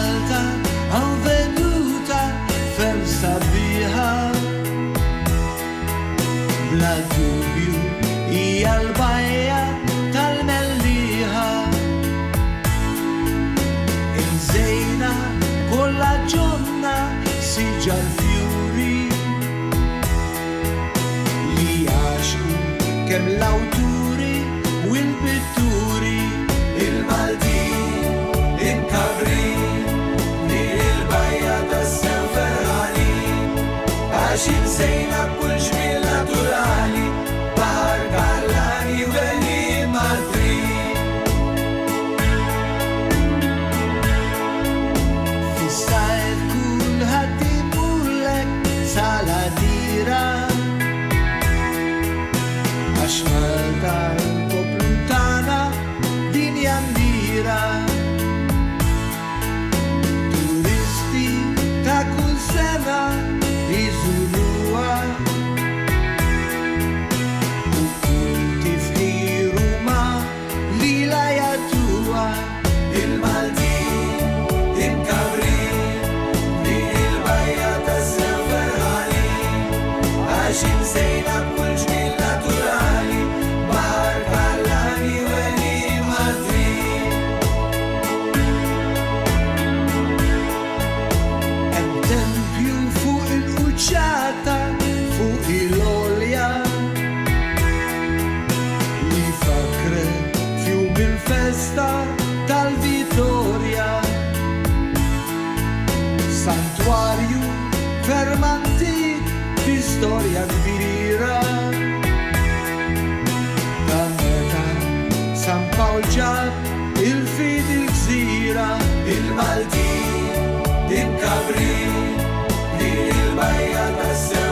Malta għaw veduta ferm sabiħa, bla dubju hija l-bajja tal-melliħa. Inżejna kollha ġonna siġa l-fjuri li għaxu kemm l-awturi u l-pitturi. Il-Maltin, il-Kabrin, din il-bajja tas-sew ferħanin, għax insejna kull ġmiel naturali, Baħar Kallani u Għenim Maltin. Fis-sajf kulħadd imurlek sal-għadira, għax Malta l-poplu tagħna din jandira. Turisti ta' kull sena jiżuruha u kull tifkiru ma' lila jagħtuha. Il-Maltin, il-Kabrin, din il-bajja tas-sew ferħanin, għax insejna kull ġmiel naturali, Baħar Kallani u Għenim Maltin. Hemm tempju fuq il-quċċata fuq il-olja li fakret fjum il-festa tal-Vittorja. Santwarju ferm antik b'istorja kbira, ta' meta San Pawl ġab il-fid il-gżira. Il-Maltin, il-Kabrin, din il-bajja tas-sew